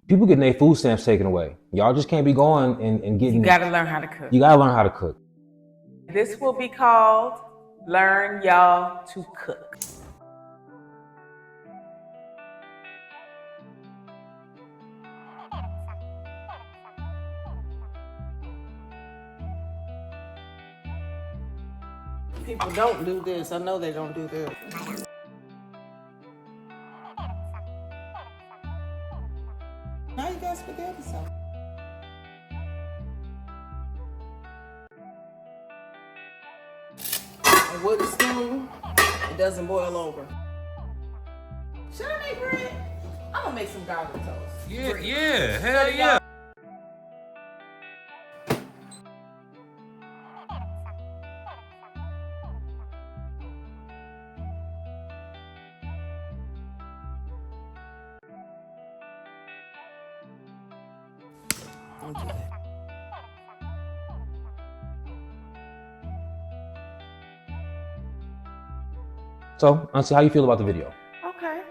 People getting their food stamps taken away. Y'all just can't be going and getting. You gotta learn how to cook. You gotta learn how to cook. This will be called Learn Y'all to Cook. People don't do this. I know they don't do this. Now you got spaghetti sauce. A wooden spoon, it doesn't boil over. Should I make bread? I'm gonna make some garlic toast. Yeah, hell yeah. Don't do that. So, Auntie, how you feel about the video? Okay.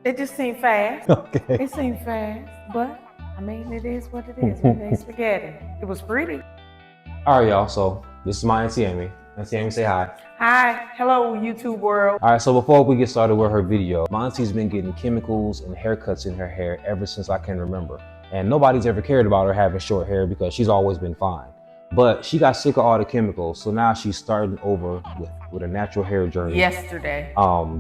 It just seemed fast. Okay. It seemed fast, but I mean, it is what it is. We made spaghetti. It was pretty. All right, y'all. So this is my Auntie Amy. Auntie Amy, say hi. Hi. Hello, YouTube world. All right, so before we get started with her video, my auntie's been getting chemicals and haircuts in her hair ever since I can remember. And nobody's ever cared about her having short hair because she's always been fine. But she got sick of all the chemicals, so now she's starting over with a natural hair journey. Yesterday.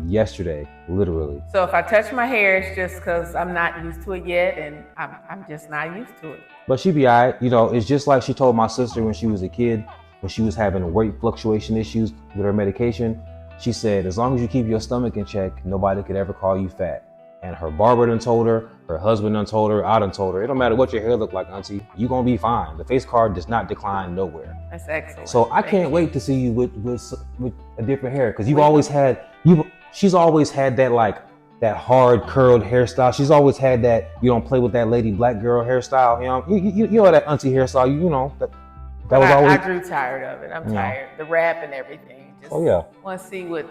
Yesterday, literally. So if I touch my hair, it's just because I'm not used to it yet, and I'm just not used to it. But she be all right. You know, it's just like she told my sister when she was a kid, when she was having weight fluctuation issues with her medication. She said, as long as you keep your stomach in check, nobody could ever call you fat. And her barber done told her, her husband done told her, I done told her, it don't matter what your hair look like, Auntie, you gonna be fine. The face card does not decline nowhere. That's excellent. So I can't wait to see you with a different hair, because she's always had that that hard curled hairstyle. She's always had that, you don't play with that lady black girl hairstyle. You know that Auntie hairstyle. You know that was always. I grew tired of it. I'm tired. The rap and everything. Just want to see what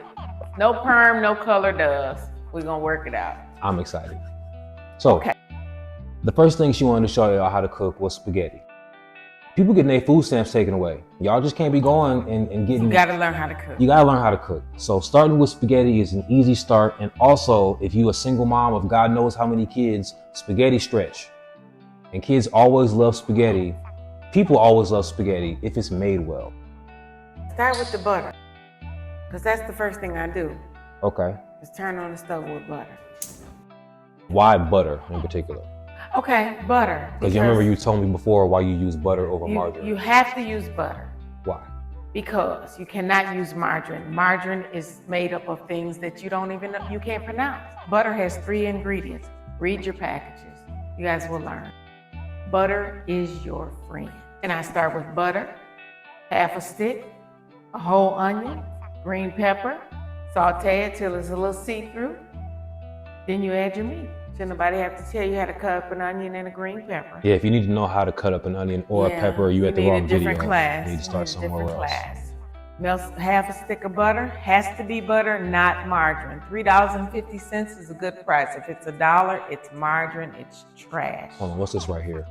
no perm, no color does. We're gonna work it out. I'm excited. So, The first thing she wanted to show y'all how to cook was spaghetti. People getting their food stamps taken away. Y'all just can't be going and getting. You gotta learn how to cook. You gotta learn how to cook. So starting with spaghetti is an easy start. And also, if you a single mom of God knows how many kids, spaghetti stretch. And kids always love spaghetti. People always love spaghetti if it's made well. Start with the butter, because that's the first thing I do. Okay. Is turn on the stove with butter. Why butter in particular? Okay, butter. Because you remember you told me before why you use butter over margarine. You have to use butter. Why? Because you cannot use margarine. Margarine is made up of things that you don't even know, you can't pronounce. Butter has 3 ingredients. Read your packages. You guys will learn. Butter is your friend. And I start with butter, half a stick, a whole onion, green pepper, saute it till it's a little see-through. Then you add your meat. Should nobody have to tell you how to cut up an onion and a green pepper. Yeah, if you need to know how to cut up an onion or a pepper, you at the wrong video. Class. You need to start somewhere else. Class. Melt half a stick of butter. Has to be butter, not margarine. $3.50 is a good price. If it's $1, it's margarine. It's trash. Hold on, what's this right here?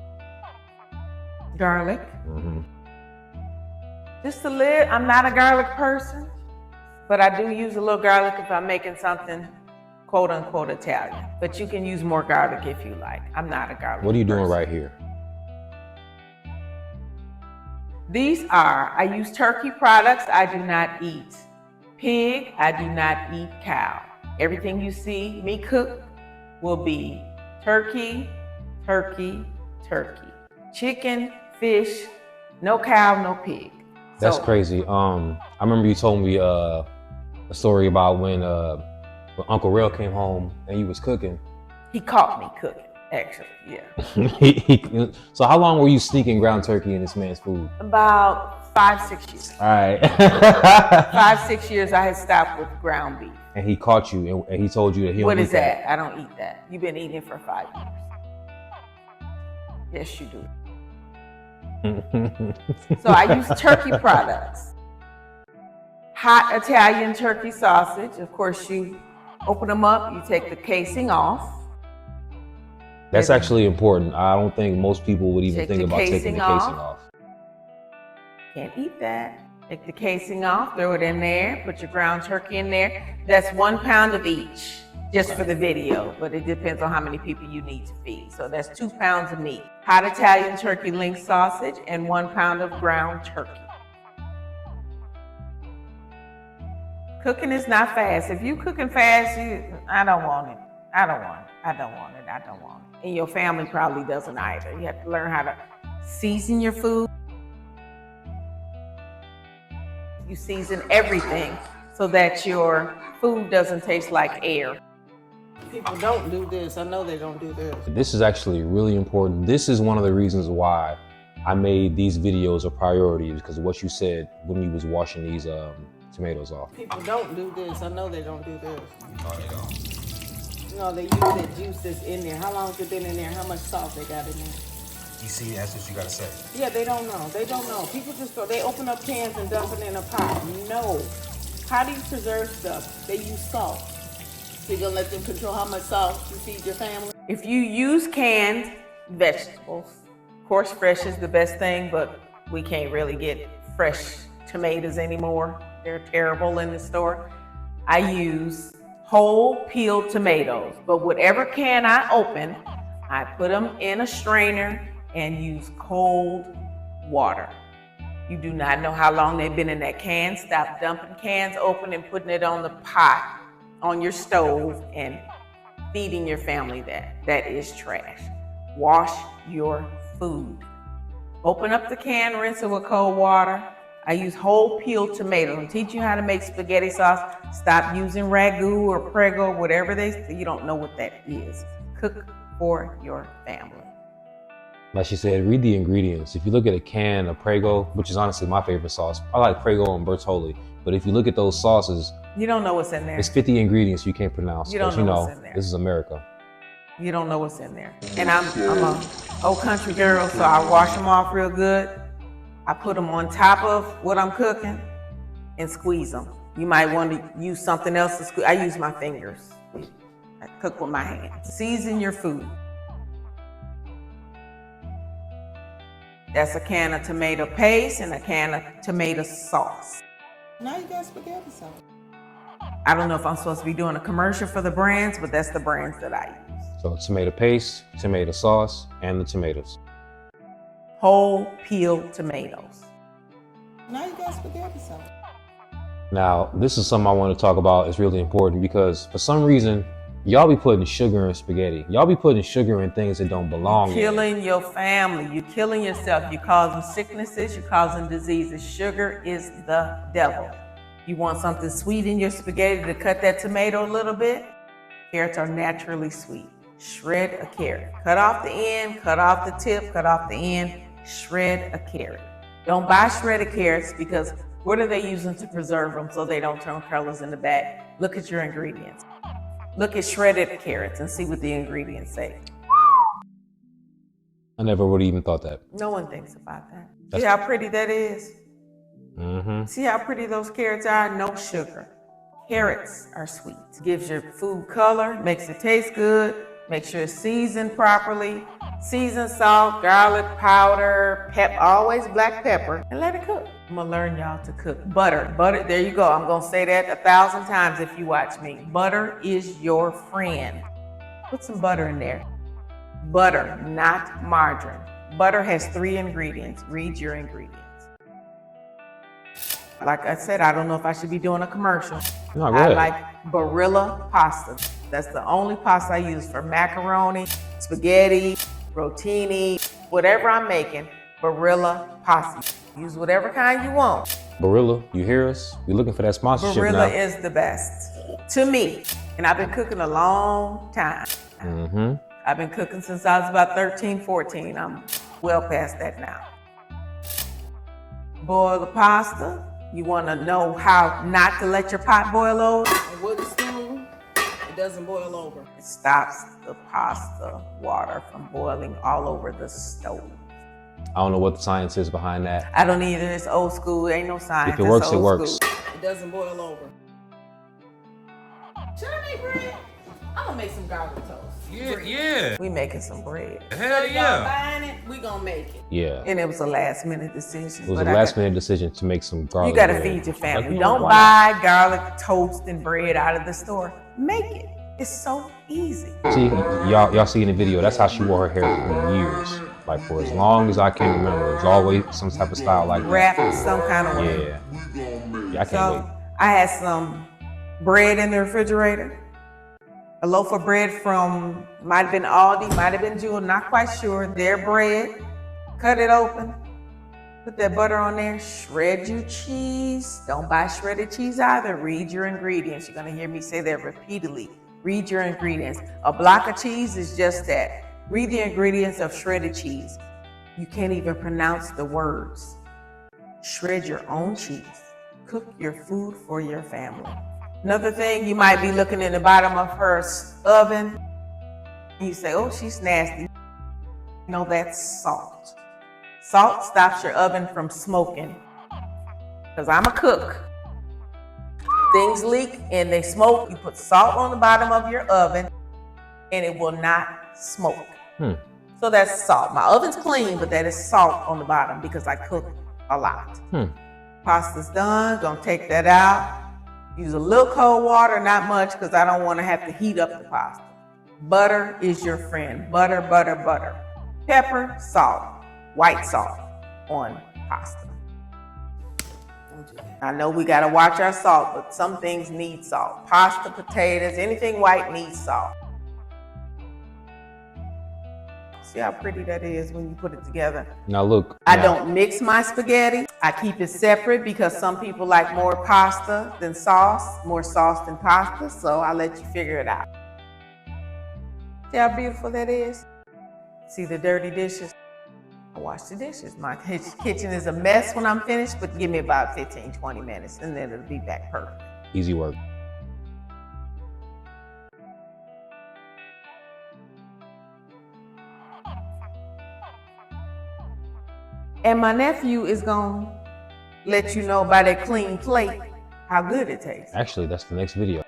Garlic. Mm-hmm. Just a little. I'm not a garlic person, but I do use a little garlic if I'm making something quote unquote Italian. But you can use more garlic if you like. I'm not a garlic What are you doing person. right here? I use turkey products. I do not eat pig. I do not eat cow. Everything you see me cook will be turkey, turkey, turkey. Chicken, fish, no cow, no pig. That's crazy. I remember you told me a story about when Uncle Rail came home and you was cooking. He caught me cooking, actually, yeah. So how long were you sneaking ground turkey in this man's food? About 5-6 years. All right. 5-6 years I had stopped with ground beef. And he caught you and he told you that he don't What eat is that? I don't eat that. You've been eating for 5 years. Yes, you do. So I use turkey products. Hot Italian turkey sausage. Of course, you open them up, you take the casing off. That's actually important. I don't think most people would even Take think the about taking casing the casing off. Can't eat that. Take the casing off, throw it in there, put your ground turkey in there. That's 1 pound of each, just for the video, but it depends on how many people you need to feed. So that's 2 pounds of meat. Hot Italian turkey link sausage and 1 pound of ground turkey. Cooking is not fast. If you cooking fast, I don't want it. I don't want it. I don't want it. I don't want it. And your family probably doesn't either. You have to learn how to season your food. You season everything so that your food doesn't taste like air. People don't do this. I know they don't do this. This is actually really important. This is one of the reasons why I made these videos a priority, because of what you said when you was washing these tomatoes off. People don't do this. I know they don't do this. No, they don't. You know, they use that juice that's in there. How long has it been in there? How much salt they got in there? You see, that's what you gotta say. Yeah, they don't know. They don't know. People just go, they open up cans and dump it in a pot. No. How do you preserve stuff? They use salt. So you're gonna let them control how much salt you feed your family? If you use canned vegetables, of course fresh is the best thing, but we can't really get fresh tomatoes anymore. They're terrible in the store. I use whole peeled tomatoes, but whatever can I open, I put them in a strainer and use cold water. You do not know how long they've been in that can. Stop dumping cans open and putting it on the pot on your stove and feeding your family that. That is trash. Wash your food. Open up the can, rinse it with cold water. I use whole peeled tomatoes. I'm teaching you how to make spaghetti sauce. Stop using ragu or prego, whatever you don't know what that is. Cook for your family. Like she said, read the ingredients. If you look at a can of Prego, which is honestly my favorite sauce, I like Prego and Bertolli, but if you look at those sauces, you don't know what's in there. It's 50 ingredients you can't pronounce. You don't know what's in there. This is America. You don't know what's in there. And I'm a old country girl, so I wash them off real good. I put them on top of what I'm cooking and squeeze them. You might want to use something else to squeeze. I use my fingers. I cook with my hands. Season your food. That's a can of tomato paste and a can of tomato sauce. Now you got spaghetti sauce. I don't know if I'm supposed to be doing a commercial for the brands, but that's the brands that I use. So tomato paste, tomato sauce, and the tomatoes. Whole peeled tomatoes. Now you got spaghetti sauce. Now, this is something I want to talk about. It's really important because for some reason, y'all be putting sugar in spaghetti. Y'all be putting sugar in things that don't belong. You're killing your family. You're killing yourself. You're causing sicknesses. You're causing diseases. Sugar is the devil. You want something sweet in your spaghetti to cut that tomato a little bit? Carrots are naturally sweet. Shred a carrot. Cut off the end, cut off the tip, cut off the end, shred a carrot. Don't buy shredded carrots because what are they using to preserve them so they don't turn colors in the back? Look at your ingredients. Look at shredded carrots and see what the ingredients say. I never would have even thought that. No one thinks about that. See how pretty that is? See how pretty those carrots are? No sugar. Carrots are sweet. Gives your food color, makes it taste good, makes sure it's seasoned properly. Seasoned salt, garlic powder, always black pepper, and let it cook. I'm gonna learn y'all to cook. Butter, there you go. I'm gonna say that 1,000 times if you watch me. Butter is your friend. Put some butter in there. Butter, not margarine. Butter has 3 ingredients. Read your ingredients. Like I said, I don't know if I should be doing a commercial. No, go ahead. I like Barilla pasta. That's the only pasta I use for macaroni, spaghetti, rotini, whatever I'm making, Barilla pasta. Use whatever kind you want. Barilla, you hear us? We're looking for that sponsorship now. Barilla is the best to me. And I've been cooking a long time. I've been cooking since I was about 13, 14. I'm well past that now. Boil the pasta. You want to know how not to let your pot boil over? A wooden spoon, it doesn't boil over. It stops the pasta water from boiling all over the stove. I don't know what the science is behind that. I don't either. It's old school. Ain't no science. If it works, it's it old works. School. It doesn't boil over. Should I make bread? I'm gonna make some garlic toast. Yeah. We making some bread. Hell Y'all yeah. buying it? We gonna make it. Yeah. And it was a last minute decision. It was a but last minute decision to make some garlic You gotta bread. feed your family. Like, you know, Don't why not? buy garlic toast and bread out of the store. Make it. It's so easy. See, y'all see in the video, that's how she wore her hair for years. Like for as long as I can remember. It was always some type of style like that. Wrapped some kind of way. Yeah, I can't wait. I had some bread in the refrigerator. A loaf of bread from, might have been Aldi, might have been Jewel, not quite sure. Their bread. Cut it open. Put that butter on there. Shred your cheese. Don't buy shredded cheese either. Read your ingredients. You're gonna hear me say that repeatedly. Read your ingredients. A block of cheese is just that. Read the ingredients of shredded cheese. You can't even pronounce the words. Shred your own cheese. Cook your food for your family. Another thing, you might be looking in the bottom of her oven. You say, oh, she's nasty. No, that's salt. Salt stops your oven from smoking. Because I'm a cook. Things leak and they smoke. You put salt on the bottom of your oven and it will not smoke. So that's salt. My oven's clean, but that is salt on the bottom because I cook a lot. Pasta's done. Gonna take that out. Use a little cold water, not much, because I don't want to have to heat up the pasta. Butter is your friend. Butter, butter, butter. Pepper, salt, white salt on pasta. I know we got to watch our salt, but some things need salt. Pasta, potatoes, anything white needs salt. See how pretty that is when you put it together. Now look. I don't mix my spaghetti. I keep it separate because some people like more pasta than sauce, more sauce than pasta. So I let you figure it out. See how beautiful that is? See the dirty dishes? I wash the dishes. My kitchen is a mess when I'm finished, but give me about 15, 20 minutes and then it'll be back perfect. Easy work. And my nephew is gonna let you know by that clean plate how good it tastes. Actually, that's the next video.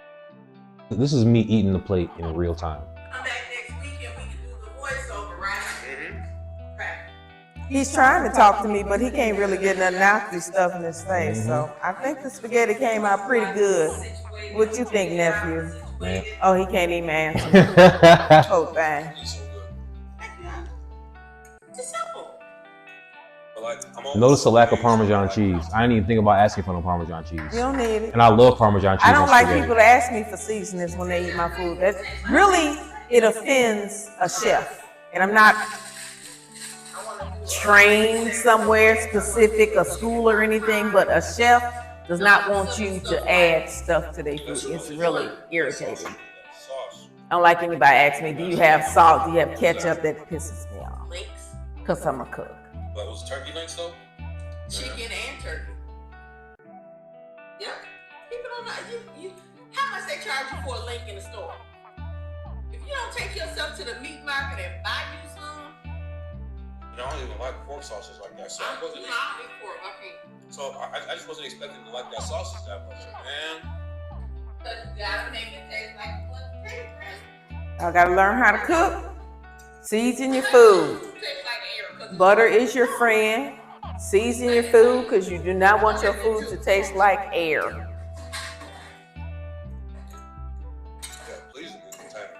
This is me eating the plate in real time. Come back next week and we can do the voiceover, right? Okay. He's trying to talk to me, but he can't really get nothing out these stuff in his face. So I think the spaghetti came out pretty good. What you think, nephew? Man. Oh, he can't even answer. Oh, thing. It's simple. Notice the lack of Parmesan cheese. I didn't even think about asking for no Parmesan cheese. You don't need it. And I love Parmesan cheese. I don't on like spaghetti. people to ask me for seasonings when they eat my food. That's really, it offends a chef. And I'm not trained somewhere specific, a school or anything, but a chef does not want you to add stuff to their food. It's really irritating. I don't like anybody asking me, do you have salt? Do you have ketchup? That pisses me off. Links, Because I'm a cook. But was turkey links though? chicken, and turkey. Yep. People don't know. How much they charge you for a link in the store? If you don't take yourself to the meat market and buy you some, I don't even like pork sauces like that. So I wasn't. I eat pork. I can't. So I just wasn't expecting to like that sausage that much, man. Because you gotta make it taste like what it tastes like. I gotta learn how to cook. Season your food. Tastes like air. Butter is your friend. Season your food because you do not want your food to taste like air. Yeah, please do the time.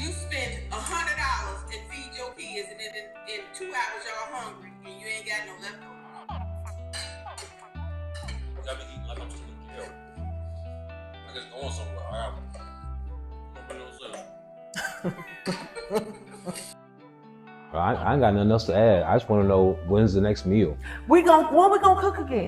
you spend $100 and feed your kids, and then in 2 hours y'all hungry and you ain't got no leftovers. I be eating like I'm still in jail. I guess going somewhere. I am. I ain't got nothing else to add. I just want to know when's the next meal. When we gonna cook again?